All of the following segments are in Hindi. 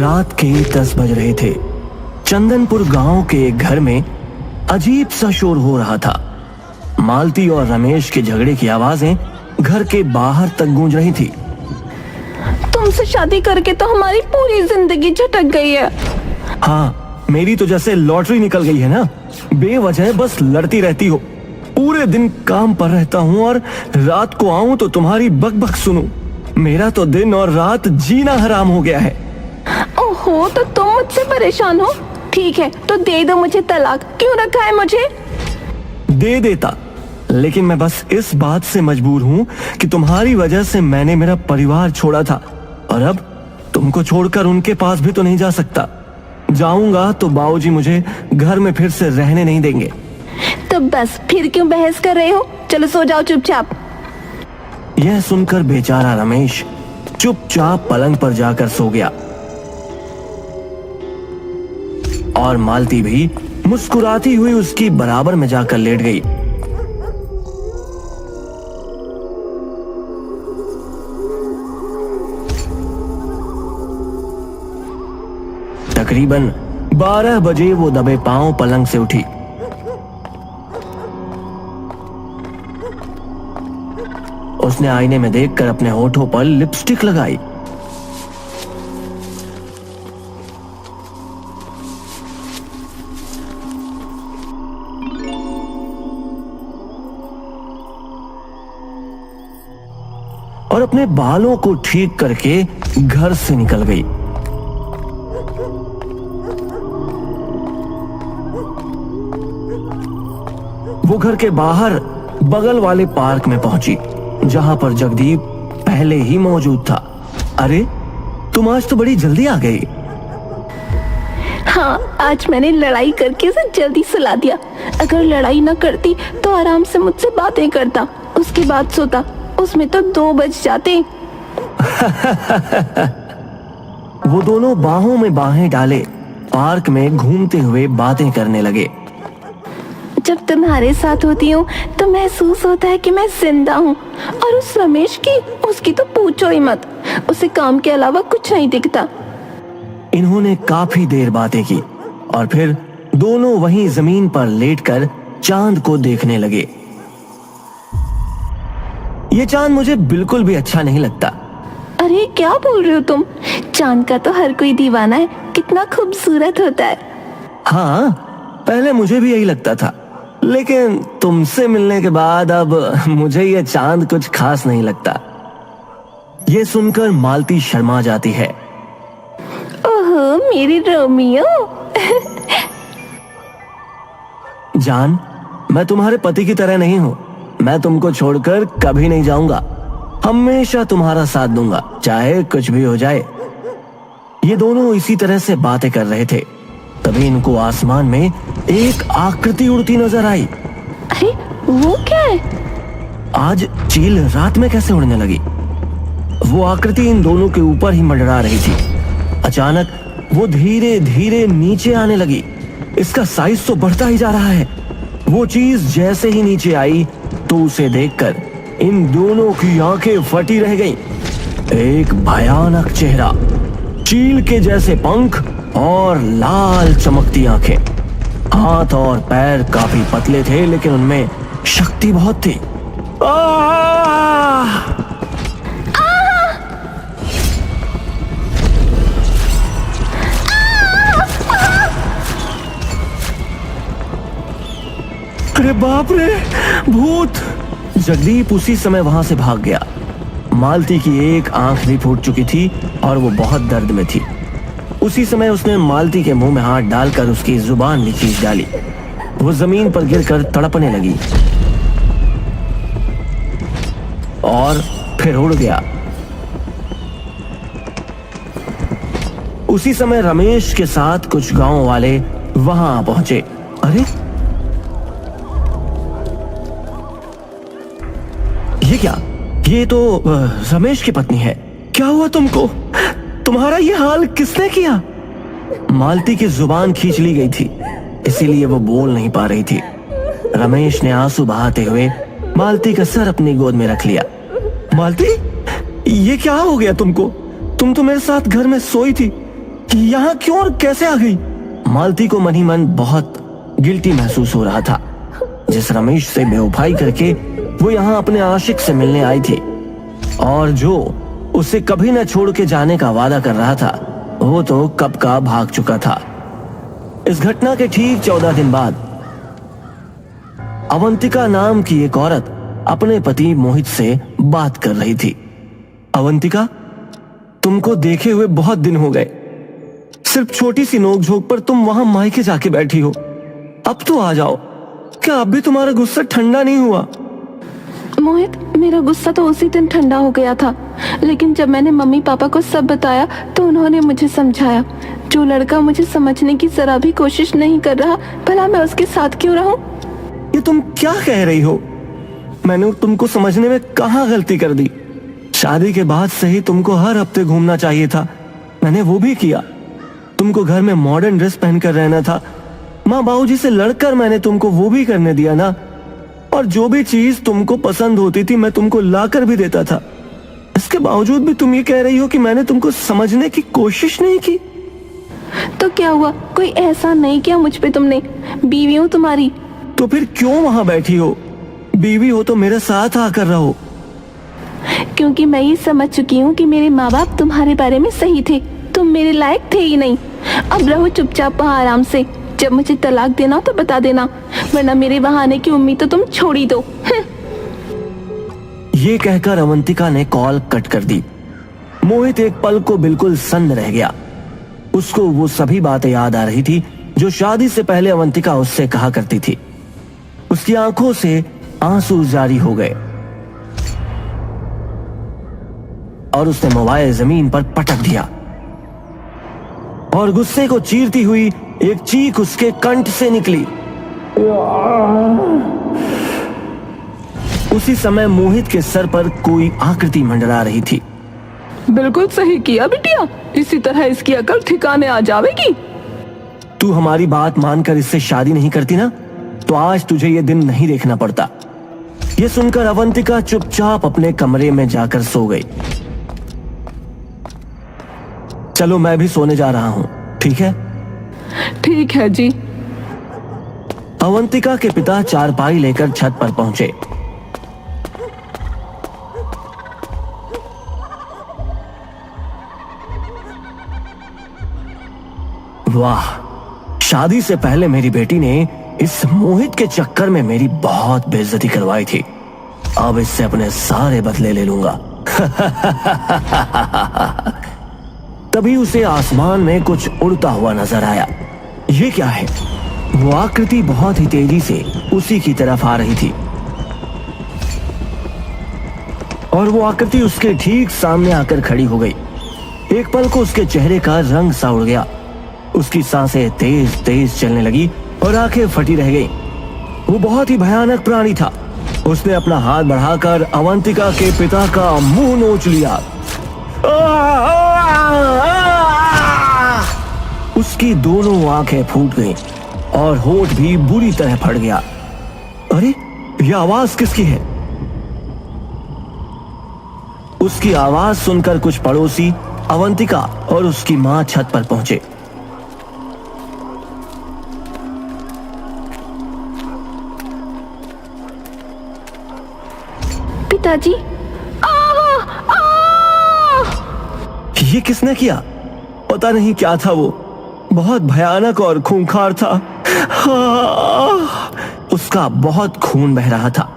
रात के 10 बज रहे थे। चंदनपुर गांव के एक घर में अजीब सा शोर हो रहा था। मालती और रमेश के झगड़े की आवाजें घर के बाहर तक गूंज रही थी। तुमसे शादी करके तो हमारी पूरी जिंदगी झटक गई है। हाँ, मेरी तो जैसे लॉटरी निकल गई है ना। बेवजह बस लड़ती रहती हो। पूरे दिन काम पर रहता हूँ और रात को आऊं तो तुम्हारी बकबक सुनूं। मेरा तो दिन और रात जीना हराम हो गया है। ओहो, तो तुम मुझसे परेशान हो? ठीक है, तो दे दो मुझे तलाक। क्यों रखा है मुझे? दे देता, लेकिन मैं बस इस बात से मजबूर हूँ कि तुम्हारी वजह से मैंने मेरा परिवार छोड़ा था और अब तुमको छोड़कर उनके पास भी तो नहीं जा सकता। जाऊंगा तो बाबूजी मुझे घर में फिर से रहने नहीं देंगे। तो बस फिर क्यों बहस कर रहे हो? चलो सो जाओ चुपचाप। यह सुनकर बेचारा रमेश चुपचाप पलंग पर जाकर सो गया और मालती भी मुस्कुराती हुई उसकी बराबर में जाकर लेट गई। तकरीबन 12 बजे वो दबे पांव पलंग से उठी। उसने आईने में देखकर अपने होठों पर लिपस्टिक लगाई। और अपने बालों को ठीक करके घर से निकल गई। वो घर के बाहर बगल वाले पार्क में पहुंची, जहां पर जगदीप पहले ही मौजूद था। अरे, तुम आज तो बड़ी जल्दी आ गई। हाँ, आज मैंने लड़ाई करके उसे जल्दी सुला दिया। अगर लड़ाई न करती तो आराम से मुझसे बातें करता, उसके बाद सोता। उसमें तो 2 बज जाते। वो दोनों बाहों में बाहें डाले पार्क में घूमते हुए बातें करने लगे। जब तुम्हारे साथ होती हूँ तो महसूस होता है कि मैं जिंदा हूँ। और उस रमेश की, उसकी तो पूछो ही मत। उसे काम के अलावा कुछ नहीं दिखता। इन्होंने काफी देर बातें की और फिर दोनों वहीं जमीन पर लेटकर चांद को देखने लगे। ये चांद मुझे बिल्कुल भी अच्छा नहीं लगता। अरे क्या बोल रहे हो तुम? चांद का तो हर कोई दीवाना है। कितना खूबसूरत होता है। हाँ, पहले मुझे भी यही लगता था, लेकिन तुमसे मिलने के बाद अब मुझे ये चांद कुछ खास नहीं लगता। ये सुनकर मालती शर्मा जाती है। ओहो मेरी रोमियो। जान, मैं तुम्हारे पति की तरह नहीं हूँ। मैं तुमको छोड़कर कभी नहीं जाऊंगा। हमेशा तुम्हारा साथ दूंगा, चाहे कुछ भी हो जाए। ये दोनों इसी तरह से बातें कर रहे थे, तभी इनको आसमान में एक आकृति उड़ती नजर आई। अरे वो क्या है? आज चील रात में कैसे उड़ने लगी? वो आकृति इन दोनों के ऊपर ही मंडरा रही थी। अचानक वो धीरे धीरे नीचे आने लगी। इसका साइज तो बढ़ता ही जा रहा है। वो चीज जैसे ही नीचे आई तो उसे देखकर इन दोनों की आंखें फटी रह गईं। एक भयानक चेहरा, चील के जैसे पंख और लाल चमकती आंखें। हाथ और पैर काफी पतले थे, लेकिन उनमें शक्ति बहुत थी। अरे बाप रे, भूत! जगदीप उसी समय वहां से भाग गया। मालती की एक आंख भी फूट चुकी थी और वो बहुत दर्द में थी। उसी समय उसने मालती के मुंह में हाथ डालकर उसकी जुबान भी खींच डाली। वो जमीन पर गिरकर तड़पने लगी और फिर उड़ गया। उसी समय रमेश के साथ कुछ गांव वाले वहां पहुंचे। अरे, ये क्या? ये तो रमेश की पत्नी है। क्या हुआ तुमको? तुम्हारा ये हाल किसने किया? मालती की जुबान खींच ली गई थी, इसीलिए वो बोल नहीं पा रही थी। रमेश ने आंसू बहाते हुए मालती का सर अपनी गोद में रख लिया। मालती, ये क्या हो गया तुमको? तुम तो मेरे साथ घर में सोई थी। यहाँ क्यों और कैसे आ गई? मालती को मन ही मन बहुत गिल्टी महसूस हो रहा था। जिस रमेश से बेवफाई करके वो यहाँ अपने आशिक से मिलने आई थी और जो उसे कभी न छोड़ के जाने का वादा कर रहा था, वो तो कब का भाग चुका था। इस घटना के ठीक 14 दिन बाद अवंतिका नाम की एक औरत अपने पति मोहित से बात कर रही थी। अवंतिका, तुमको देखे हुए बहुत दिन हो गए। सिर्फ छोटी सी नोकझोंक पर तुम वहां मायके जाके बैठी हो। अब तो आ जाओ। क्या अब भी तुम्हारा गुस्सा ठंडा नहीं हुआ? मोहित, मेरा गुस्सा तो उसी दिन ठंडा हो गया था, लेकिन जब मैंने मम्मी पापा को सब बताया तो उन्होंने मुझे समझाया। जो लड़का मुझे समझने की जरा भी कोशिश नहीं कर रहा, भला मैं उसके साथ क्यों रहूं? ये तुम क्या कह रही हो? मैंने तुमको समझने में कहाँ गलती कर दी? शादी के बाद से ही तुमको हर हफ्ते घूमना चाहिए था। मैंने वो भी किया। तुमको घर में मॉडर्न ड्रेस पहनकर रहना था। माँ बाबूजी से लड़कर मैंने तुमको वो भी करने दिया ना। और जो भी चीज तुमको पसंद होती थी मैं तुमको लाकर भी देता था। इसके बावजूद भी तुम ये कह रही हो कि मैंने तुमको समझने की कोशिश नहीं की। तो क्या हुआ? कोई एहसान नहीं किया मुझ पे तुमने? बीवी हूँ तुम्हारी। तो फिर क्यों वहां बैठी हो? बीवी हो तो मेरे साथ आकर रहो। क्योंकि मैं ये समझ चुकी हूँ कि मेरे माँ बाप तुम्हारे बारे में सही थे। तुम मेरे लायक थे ही नहीं। अब रहो चुपचाप वहाँ आराम से। जब मुझे तलाक देना हो तो बता देना, वरना मेरे वहाँ आने की उम्मीद तो तुम छोड़ ही दो। ये कहकर अवंतिका ने कॉल कट कर दी। मोहित एक पल को बिल्कुल सन्न रह गया। उसको वो सभी बातें याद आ रही थी जो शादी से पहले अवंतिका उससे कहा करती थी। उसकी आंखों से आंसू जारी हो गए और उसने मोबाइल जमीन पर पटक दिया और गुस्से को चीरती हुई एक चीख उसके कंठ से निकली। उसी समय मोहित के सर पर कोई आकृति मंडरा रही थी। बिल्कुल सही किया बिटिया, इसी तरह इसकी अकल ठिकाने आ जाएगी। तू हमारी बात मानकर इससे शादी नहीं करती ना, तो आज तुझे ये दिन नहीं देखना पड़ता। ये सुनकर अवंतिका चुपचाप अपने कमरे में जाकर सो गई। चलो मैं भी सोने जा रहा हूं, ठीक है? ठीक है जी। अवंतिका के पिता चारपाई लेकर छत पर पहुंचे। वाह, शादी से पहले मेरी बेटी ने इस मोहित के चक्कर में मेरी बहुत बेइज्जती करवाई थी। अब इससे अपने सारे बदले ले लूंगा। तभी उसे आसमान में कुछ उड़ता हुआ नजर आया। ये क्या है? वो आकृति बहुत ही तेजी से उसी की तरफ आ रही थी और वो आकृति उसके ठीक सामने आकर खड़ी हो गई। एक पल को उसके चेहरे का रंग सा उड़ गया। उसकी सांसें तेज तेज चलने लगी और आंखें फटी रह गईं। वो बहुत ही भयानक प्राणी था। उसने अपना हाथ बढ़ाकर अवंतिका के पिता का मुंह नोच लिया। उसकी दोनों आंखें फूट गईं और होठ भी बुरी तरह फट गया। अरे, ये आवाज किसकी है? उसकी आवाज सुनकर कुछ पड़ोसी अवंतिका और उसकी मां छत पर पहुंचे। पिताजी, ये किसने किया? पता नहीं क्या था वो। बहुत भयानक और खूंखार था। उसका बहुत खून बह रहा था।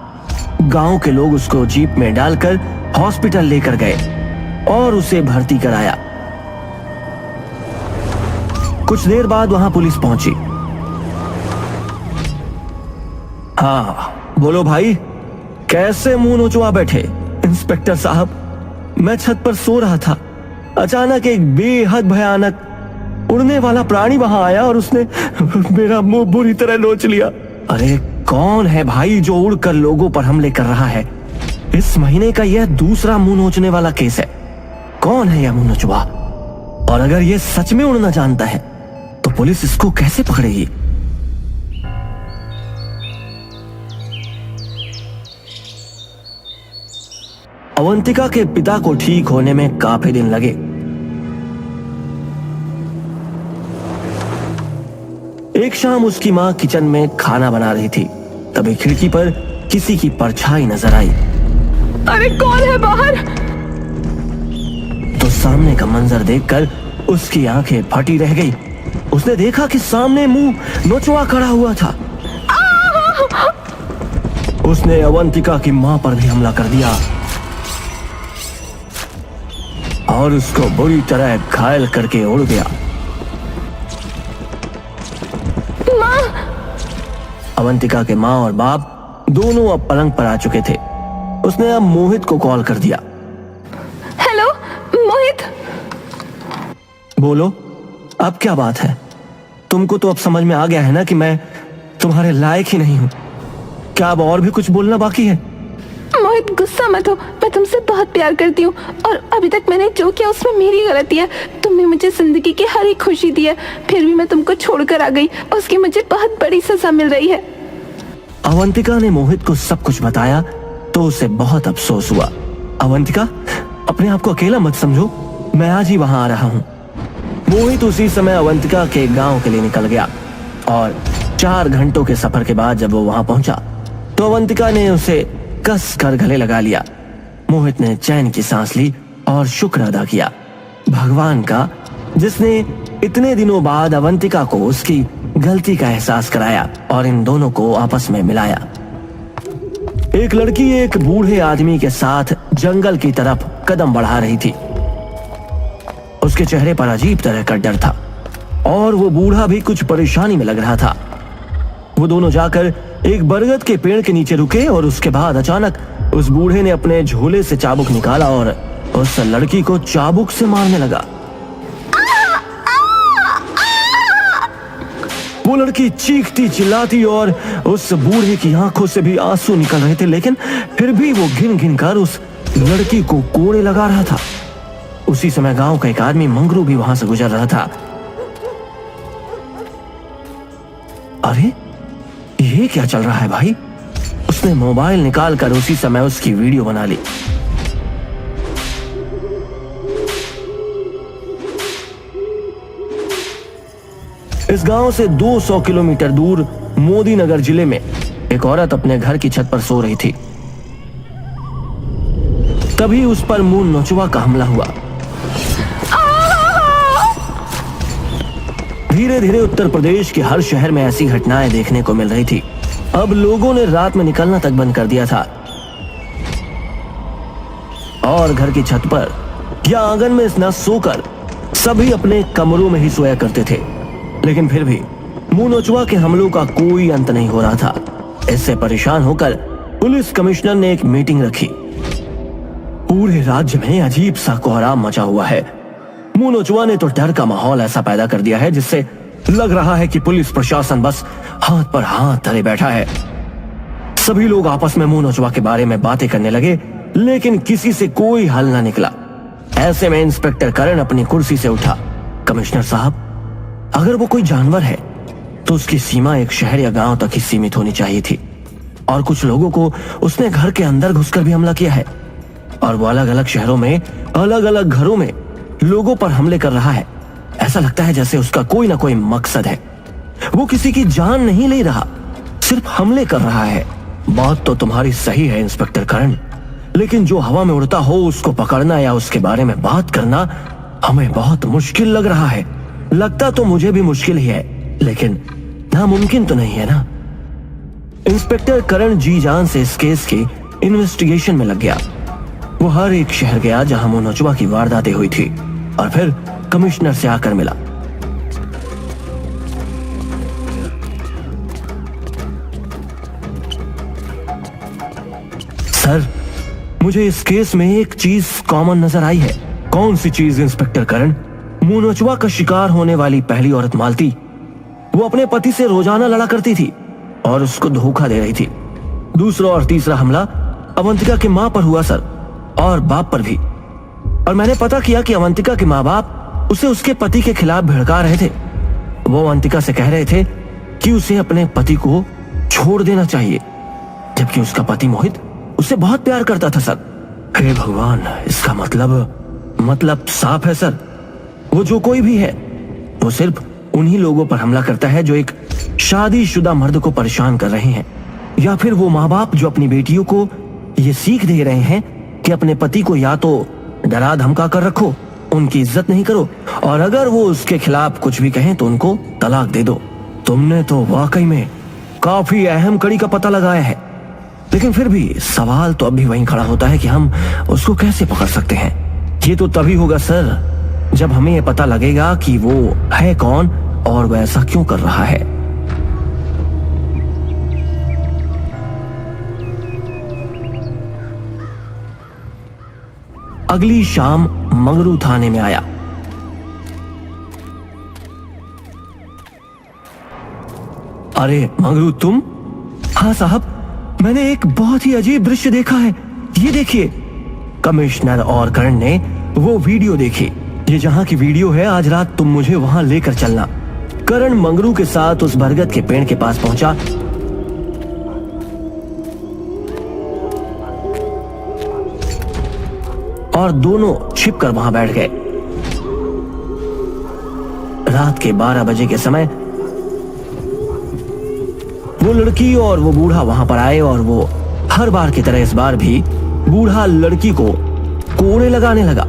गांव के लोग उसको जीप में डालकर हॉस्पिटल लेकर गए और उसे भर्ती कराया। कुछ देर बाद वहां पुलिस पहुंची। हाँ, बोलो भाई, कैसे मुंह नोचवा बैठे? इंस्पेक्टर साहब, मैं छत पर सो रहा था। अचानक एक बेहद भयानक उड़ने वाला प्राणी वहां आया और उसने मेरा मुंह बुरी तरह नोच लिया। अरे, कौन है भाई जो उड़कर लोगों पर हमले कर रहा है? इस महीने का यह दूसरा मुंह नोचने वाला केस है। कौन है यह मुंह नोचवा? और अगर यह सच में उड़ना जानता है तो पुलिस इसको कैसे पकड़ेगी? अवंतिका के पिता को ठीक होने में काफी दिन लगे। एक शाम उसकी माँ किचन में खाना बना रही थी। तभी खिड़की पर किसी की परछाई नजर आई। अरे कौन है बाहर? तो सामने का मंजर देखकर उसकी आंखें फटी रह गई। उसने देखा कि सामने मुंह नोचवा खड़ा हुआ था। उसने अवंतिका की मां पर भी हमला कर दिया और उसको बुरी तरह घायल करके उड़ गया। माँ! अवंतिका के मां और बाप दोनों अब पलंग पर आ चुके थे। उसने अब मोहित को कॉल कर दिया। हेलो मोहित। बोलो, अब क्या बात है? तुमको तो अब समझ में आ गया है ना कि मैं तुम्हारे लायक ही नहीं हूं। क्या अब और भी कुछ बोलना बाकी है? मोहित गुस्सा मत हो, मैं तुमसे बहुत प्यार करती हूँ और अभी तक मैंने जो किया उसमें मेरी गलती है। तुमने मुझे जिंदगी की हर एक खुशी दी है, फिर भी मैं तुमको छोड़कर आ गई। उसकी मुझे बहुत बड़ी सजा मिल रही है। अवंतिका ने मोहित को सब कुछ बताया तो उसे बहुत अफसोस हुआ। अवंतिका, अपने आप को अकेला मत समझो, मैं आज ही वहां आ रहा हूँ। मोहित उसी समय अवंतिका के गांव के लिए निकल गया और 4 घंटों के सफर के बाद जब वो वहां पहुंचा तो अवंतिका ने उसे कस कर गले लगा लिया। मोहित ने चैन की सांस ली और शुक्र अदा किया भगवान का, जिसने इतने दिनों बाद अवंतिका को उसकी गलती का एहसास कराया और इन दोनों को आपस में मिलाया। एक लड़की एक बूढ़े आदमी के साथ जंगल की तरफ कदम बढ़ा रही थी। उसके चेहरे पर अजीब तरह का डर था और वो बूढ़ा भी कुछ परेशानी में लग रहा था। वो दोनों जाकर एक बरगद के पेड़ के नीचे रुके और उसके बाद अचानक उस बूढ़े ने अपने झोले से चाबुक निकाला और उस लड़की को चाबुक से मारने लगा। वो लड़की चीखती चिल्लाती और उस बूढ़े की आंखों से भी आंसू निकल रहे थे, लेकिन फिर भी वो घिन घिन कर उस लड़की को कोड़े लगा रहा था। उसी समय गांव का एक आदमी मंगरू भी वहां से गुजर रहा था। अरे ये क्या चल रहा है भाई? उसने मोबाइल निकालकर उसी समय उसकी वीडियो बना ली। इस गांव से 200 किलोमीटर दूर मोदी नगर जिले में एक औरत अपने घर की छत पर सो रही थी। तभी उस पर मुंह नोचवा का हमला हुआ। धीरे धीरे उत्तर प्रदेश के हर शहर में ऐसी घटनाएं देखने को मिल रही थी। अब लोगों ने रात में निकलना तक बंद कर दिया था और घर की छत पर या आंगन में न सोकर सभी अपने कमरों में ही सोया करते थे। लेकिन फिर भी मुंह नोचवा के हमलों का कोई अंत नहीं हो रहा था। इससे परेशान होकर पुलिस कमिश्नर ने एक मीटिंग रखी। पूरे राज्य में अजीब सा कोहराम मचा हुआ है। मुंह नोचवा ने तो डर का माहौल ऐसा पैदा कर दिया है जिससे लग रहा है कि पुलिस प्रशासन बस हाथ पर हाथ धरे बैठा है। सभी लोग आपस में मुंह नोचवा के बारे में बातें करने लगे, लेकिन किसी से कोई हल ना निकला। ऐसे में इंस्पेक्टर करण अपनी कुर्सी से उठा। कमिश्नर साहब, अगर वो कोई जानवर है तो उसकी सीमा एक शहर या गांव तक ही सीमित होनी चाहिए थी और कुछ लोगों को उसने घर के अंदर घुसकर भी हमला किया है और वो अलग अलग शहरों में अलग अलग घरों में लोगों पर हमले कर रहा है। ऐसा लगता है जैसे उसका कोई ना कोई मकसद है। वो किसी की जान नहीं ले रहा, सिर्फ हमले कर रहा है। बात तो तुम्हारी सही है इंस्पेक्टर करण, लेकिन जो हवा में उड़ता हो उसको पकड़ना या उसके बारे में बात करना हमें बहुत मुश्किल लग रहा है। लगता तो मुझे भी मुश्किल ही है, लेकिन नामुमकिन तो नहीं है ना। इंस्पेक्टर करण जी जान से इस केस की इन्वेस्टिगेशन में लग गया। वो हर एक शहर गया जहां मुंह नोचवा की वारदातें हुई थी और फिर कमिश्नर से आकर मिला। सर, मुझे इस केस में एक चीज कॉमन नजर आई है। कौन सी चीज इंस्पेक्टर करण? मुंह नोचवा का शिकार होने वाली पहली औरत मालती, वो अपने पति से रोजाना लड़ा करती थी और उसको धोखा दे रही थी। दूसरा और तीसरा हमला अवंतिका की मां पर हुआ सर, और बाप पर भी। और मैंने पता किया कि अवंतिका के माँ बाप उसे उसके पति के खिलाफ भिड़का रहे थे। वो अवंतिका से कह रहे थे कि उसे अपने पति को छोड़ देना चाहिए, जबकि उसका पति मोहित उसे बहुत प्यार करता था सर। हे भगवान, इसका मतलब साफ है सर। वो जो कोई भी है वो सिर्फ उन्हीं लोगों पर हमला करता है जो एक शादीशुदा मर्द को परेशान कर रहे हैं, या फिर वो माँ बाप जो अपनी बेटियों को ये सीख दे रहे हैं कि अपने पति को या तो डरा धमका कर रखो, उनकी इज्जत नहीं करो, और अगर वो उसके खिलाफ कुछ भी कहें तो उनको तलाक दे दो। तुमने तो वाकई में काफी अहम कड़ी का पता लगाया है, लेकिन फिर भी सवाल तो अब भी वहीं खड़ा होता है कि हम उसको कैसे पकड़ सकते हैं। ये तो तभी होगा सर जब हमें ये पता लगेगा कि वो है कौन और वह ऐसा क्यों कर रहा है। अगली शाम मंगरू थाने में आया। अरे मंगरू तुम? हाँ साहब, मैंने एक बहुत ही अजीब दृश्य देखा है, ये देखिए। कमिश्नर और करण ने वो वीडियो देखी। ये जहां की वीडियो है, आज रात तुम मुझे वहां लेकर चलना। करण मंगरू के साथ उस बरगद के पेड़ के पास पहुंचा। और दोनों छिपकर वहां बैठ गए। रात के 12 बजे के समय वो लड़की और वो बूढ़ा वहां पर आए, और वो हर बार की तरह इस बार भी बूढ़ा लड़की को कोड़े लगाने लगा।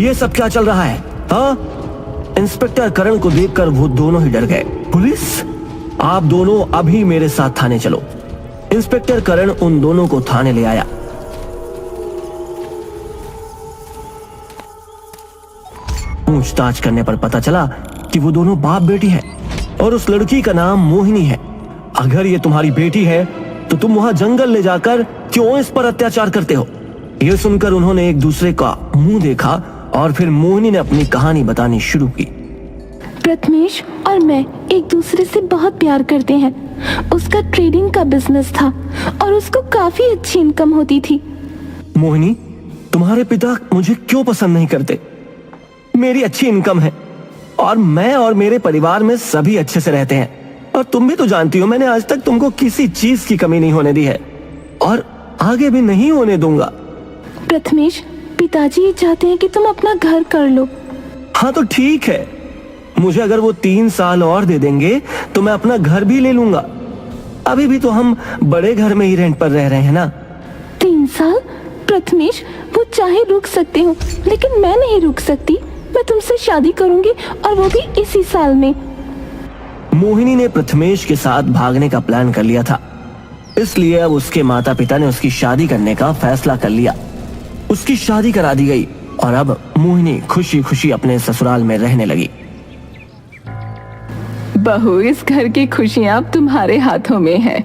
ये सब क्या चल रहा है? हाँ? इंस्पेक्टर करण को देखकर वो दोनों ही डर गए। पुलिस, आप दोनों अभी मेरे साथ थाने चलो। इंस्पेक्टर करण उन दोनों को थाने ले आया। पूछताछ करने पर पता चला कि वो दोनों बाप बेटी है, और उस लड़की का नाम मोहिनी है। अगर ये तुम्हारी बेटी है तो तुम वहां जंगल ले जाकर क्यों इस पर अत्याचार करते हो? ये सुनकर उन्होंने एक दूसरे का मुंह देखा, और फिर मोहिनी ने अपनी कहानी बतानी शुरू की। प्रथमेश और मैं एक दूसरे से बहुत प्यार करते हैं। उसका ट्रेडिंग का बिजनेस था और उसको काफी अच्छी इनकम होती थी। मोहिनी, तुम्हारे पिता मुझे क्यों पसंद नहीं करते? मेरी अच्छी इनकम है और मैं और मेरे परिवार में सभी अच्छे से रहते हैं, और तुम भी तो जानती हो मैंने आज तक तुमको किसी चीज की कमी नहीं होने दी है, और आगे भी नहीं होने दूंगा। प्रथमेश, पिताजी ये चाहते हैं कि तुम अपना घर कर लो। हाँ तो ठीक है, मुझे अगर वो 3 साल और दे देंगे तो मैं अपना घर भी ले लूंगा। अभी भी तो हम बड़े घर में ही रेंट पर रह रहे हैं ना। 3 साल? प्रथमेश, वो चाहे रुक सकते हो, लेकिन मैं नहीं रुक सकती। मैं तुमसे शादी करूंगी, और वो भी इसी साल में। मोहिनी ने प्रथमेश के साथ भागने का प्लान कर लिया था, इसलिए अब उसके माता पिता ने उसकी शादी करने का फैसला कर लिया। उसकी शादी करा दी गई, और अब मोहिनी खुशी खुशी अपने ससुराल में रहने लगी। बहू, इस घर की खुशियाँ अब तुम्हारे हाथों में है।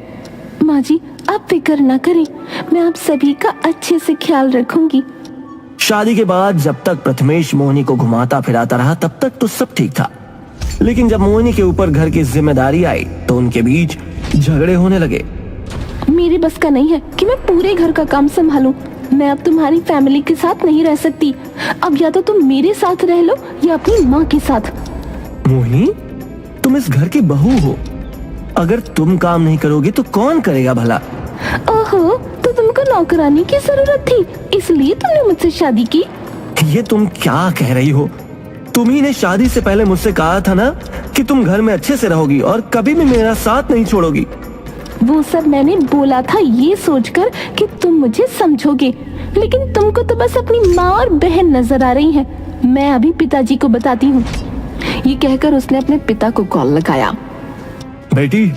माँ जी, आप फिक्र न करें, मैं आप सभी का अच्छे से ख्याल रखूंगी। शादी के बाद जब तक प्रथमेश मोहिनी को घुमाता फिराता रहा तब तक तो सब ठीक था, लेकिन जब मोहिनी के ऊपर घर की जिम्मेदारी आई तो उनके बीच झगड़े होने लगे। मेरे बस का नहीं है कि मैं पूरे घर का काम संभालूं। मैं अब तुम्हारी फैमिली के साथ नहीं रह सकती। अब या तो तुम मेरे साथ रह लो या अपनी माँ के साथ। मोहिनी, तुम इस घर की बहू हो, अगर तुम काम नहीं करोगी तो कौन करेगा भला? ओहो, तो तुमको नौकरानी की जरूरत थी, इसलिए तुमने मुझसे शादी की? ये तुम क्या कह रही हो? तुम्ही ने शादी से पहले मुझसे कहा था ना कि तुम घर में अच्छे से रहोगी और कभी भी मेरा साथ नहीं छोड़ोगी। वो सब मैंने बोला था ये सोचकर कि तुम मुझे समझोगे, लेकिन तुमको तो बस अपनी माँ और बहन नजर आ रही हैं। मैं अभी पिताजी को बताती हूँ। ये कहकर उसने अपने पिता को कॉल लगाया। बेटी,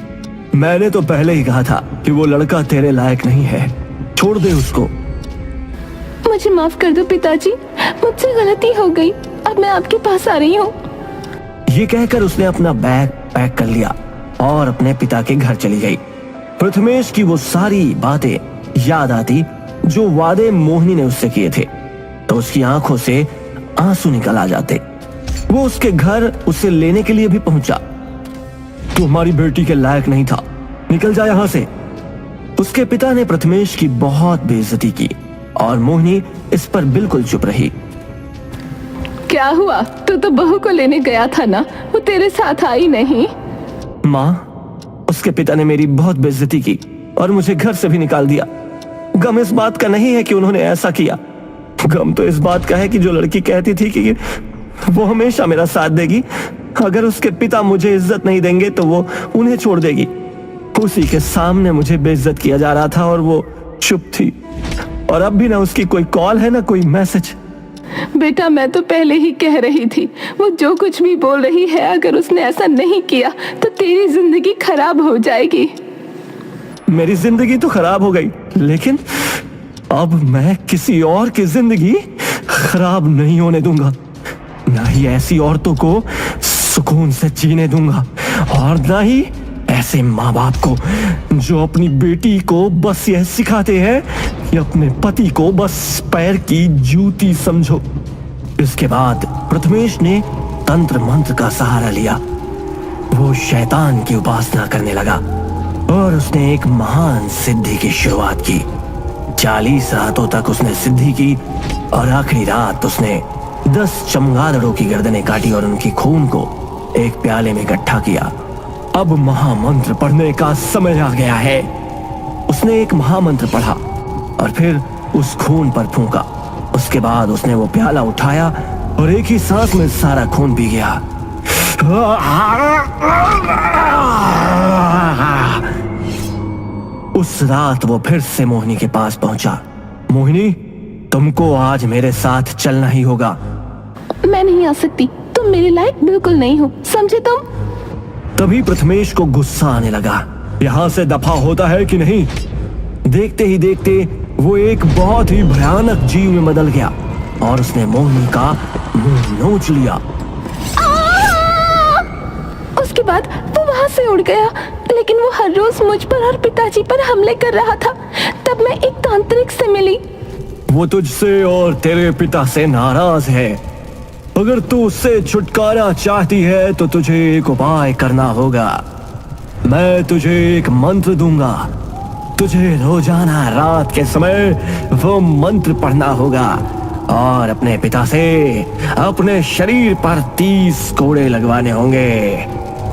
मैंने तो पहले ही कहा था कि वो लड़का तेरे लायक नहीं है, छोड़ दे उसको। मुझे माफ कर दो पिताजी, मुझसे गलती हो गई, अब मैं आपके पास आ रही हूँ। ये कहकर उसने अपना बैग पैक कर लिया और अपने पिता के घर चली गई। प्रथमेश की वो सारी बातें याद आती जो वादे मोहिनी ने उससे किए थे, तो उसकी आंखों से आंसू निकल आ जाते। वो उसके घर उसे लेने के लिए भी पहुंचा। तू हमारी बेटी के लायक नहीं था, निकल जा यहाँ से। उसके पिता ने प्रथमेश की बहुत बेइज्जती की और मोहिनी इस पर बिल्कुल चुप रही। क्या हुआ? तू तो बहू को लेने गया था ना, वो तेरे साथ आई नहीं? माँ, उसके पिता ने मेरी बहुत बेइज्जती की और मुझे घर से भी निकाल दिया। गम इस बात का नहीं है कि उन्होंने ऐसा किया, गम तो इस बात का है कि जो लड़की कहती थी कि वो हमेशा मेरा साथ देगी, अगर उसके पिता मुझे इज्जत नहीं देंगे तो वो उन्हें छोड़ देगी, उसी के सामने मुझे बेइज्जत किया जा रहा था और वो चुप थी। और अब भी ना उसकी कोई कॉल है ना कोई मैसेज। बेटा मैं तो पहले ही कह रही थी, वो जो कुछ भी बोल रही है, अगर उसने ऐसा नहीं किया तो तेरी जिंदगी खराब हो जाएगी। मेरी जिंदगी तो खराब हो गई, लेकिन अब मैं किसी और की जिंदगी खराब नहीं होने दूंगा, ना ही ऐसी औरतों को सुकून से जीने दूंगा, और ना ही ऐसे माँ बाप को जो अपनी बेटी को बस यह सिखाते हैं कि अपने पति को बस पैर की जूती समझो। इसके बाद प्रथमेश ने तंत्र मंत्र का सहारा लिया। वो शैतान की उपासना करने लगा और उसने एक महान सिद्धि की शुरुआत की। 40 रातों तक उसने सिद्धि की और आखिरी रात उसने 10 चमगादड़ों की गर्दनें काटी और उनकी खून को एक प्याले में इकट्ठा किया। अब महामंत्र पढ़ने का समय आ गया है। उसने एक महामंत्र पढ़ा और फिर उस खून पर फूंका। उसके बाद उसने वो प्याला उठाया और एक ही सांस में सारा खून पी गया। उस रात वो फिर से मोहिनी के पास पहुंचा। मोहिनी, तुमको आज मेरे साथ चलना ही होगा। मैं नहीं आ सकती, तुम मेरे लायक बिल्कुल नहीं हो, समझे तुम? तभी प्रथमेश को गुस्सा आने लगा। यहां से दफा होता है कि नहीं? देखते ही देखते वो एक बहुत ही भयानक जीव में बदल गया और उसने मोहिनी का मुंह नोच लिया। उसके बाद वो वहां से उड़ गया, लेकिन वो हर रोज मुझ पर और पिताजी पर हमले कर रहा था। तब मैं एक तांत्रिक से मिली। वो तुझसे और तेरे पिता से नाराज है। अगर तू उससे छुटकारा चाहती है तो तुझे एक उपाय करना होगा। मैं तुझे एक मंत्र दूंगा। तुझे रोजाना रात के समय वो मंत्र पढ़ना होगा और अपने पिता से अपने शरीर पर 30 कोड़े लगवाने होंगे।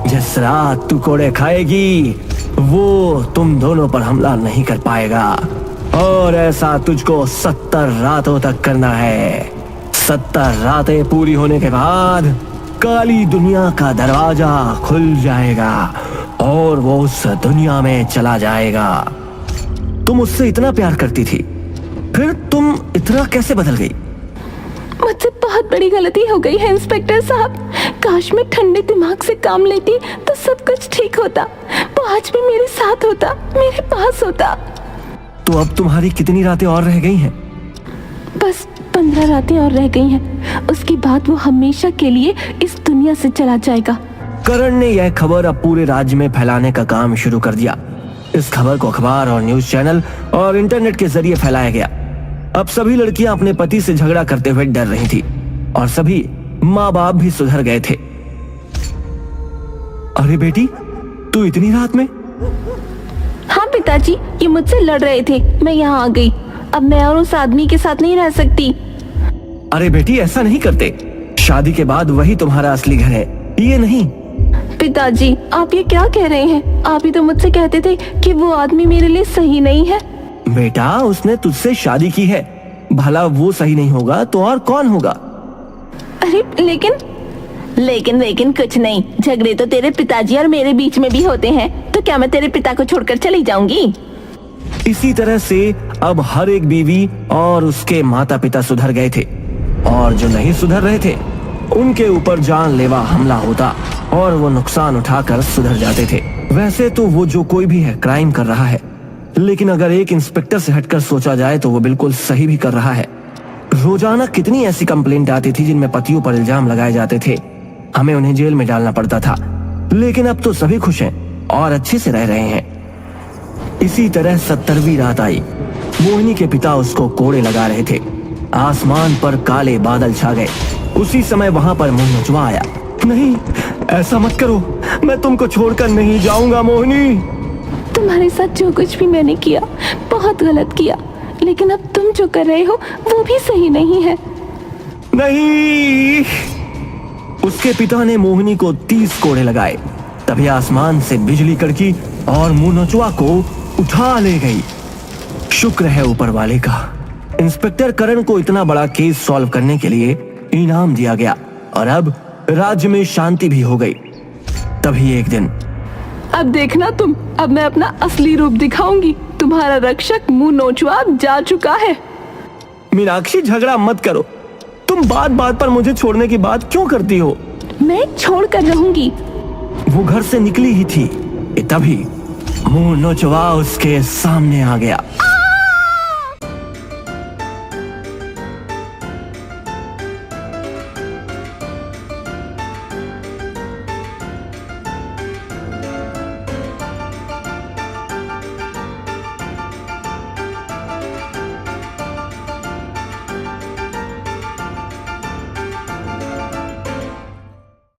जिस रात तू कोड़े खाएगी वो तुम दोनों पर हमला नहीं कर पाएगा, और ऐसा तुझको 70 रातों तक करना है। 70 रातें पूरी होने के बाद काली दुनिया का दरवाजा खुल जाएगा और वो उस दुनिया में चला जाएगा। तुम उससे इतना प्यार करती थी, फिर तुम इतना कैसे बदल गई? मुझसे बहुत बड़ी गलती हो गई है इंस्पेक्टर साहब। काश मैं ठंडे दिमाग से काम लेती तो सब कुछ ठीक होता। वो आज भी मेरे साथ होता, मेरे पास होता। तो अब तुम्हारी कितनी रातें और रह गई हैं? बस 15 रातें और रह गई हैं। उसके बाद वो हमेशा के लिए इस दुनिया से चला जाएगा। करण ने यह खबर अब पूरे राज्य में फैलाने का काम शुरू कर दिया। इस खबर को अखबार और न्यूज चैनल और इंटरनेट के जरिए फैलाया गया। अब सभी लड़कियां अपने पति से झगड़ा करते हुए डर रही थी और सभी माँ बाप भी सुधर गए थे। अरे बेटी, तू इतनी रात में? हाँ पिताजी, ये मुझसे लड़ रहे थे, मैं यहाँ आ गई। अब मैं और उस आदमी के साथ नहीं रह सकती। अरे बेटी, ऐसा नहीं करते। शादी के बाद वही तुम्हारा असली घर है, ये नहीं। पिताजी, आप ये क्या कह रहे हैं? आप ही तो मुझसे कहते थे कि वो आदमी मेरे लिए सही नहीं है। बेटा, उसने तुझसे शादी की है, भला वो सही नहीं होगा तो और कौन होगा? अरे लेकिन कुछ नहीं। झगड़े तो तेरे पिताजी और मेरे बीच में भी होते हैं, तो क्या मैं तेरे पिता को छोड़कर चली जाऊंगी? इसी तरह से अब हर एक बीवी और उसके माता पिता सुधर गए थे, और जो नहीं सुधर रहे थे उनके ऊपर जानलेवा हमला होता और वो नुकसान उठाकर सुधर जाते थे। वैसे तो वो जो कोई भी है क्राइम कर रहा है, लेकिन अगर एक इंस्पेक्टर से हटकर सोचा जाए तो वो बिल्कुल सही भी कर रहा है। रोजाना कितनी ऐसी कंप्लेंट आती थी जिनमें पतियों पर इल्जाम लगाए जाते थे, हमें उन्हें जेल में डालना पड़ता था। लेकिन अब तो सभी खुश हैं और अच्छे से रह रहे हैं। इसी तरह 70वीं रात आई। मोहिनी के पिता उसको कोड़े लगा रहे थे। आसमान पर काले बादल छा गए। उसी समय वहां पर मोहनचुआ आया। नहीं, ऐसा मत करो, मैं तुमको छोड़कर नहीं जाऊंगा मोहिनी। तुम्हारे साथ जो कुछ भी मैंने किया बहुत गलत किया, लेकिन अब तुम जो कर रहे हो वो भी सही नहीं है। नहीं। उसके पिता ने मोहिनी को 30 कोड़े लगाए। तभी आसमान से बिजली कड़की और मोहनचुआ को उठा ले गई। शुक्र है ऊपर वाले का, इंस्पेक्टर करण को इतना बड़ा केस सॉल्व करने के लिए इनाम दिया गया और अब राज्य में शांति भी हो गई। तभी एक दिन, अब देखना तुम, अब मैं अपना असली रूप दिखाऊंगी। तुम्हारा रक्षक मुंह नोचवा जा चुका है। मीनाक्षी झगड़ा मत करो। तुम बात बात पर मुझे छोड़ने की बात क्यों करती हो? मैं छोड़ कर रहूंगी। वो घर से निकली ही थी कि तभी मुंह नोचवा उसके सामने आ गया।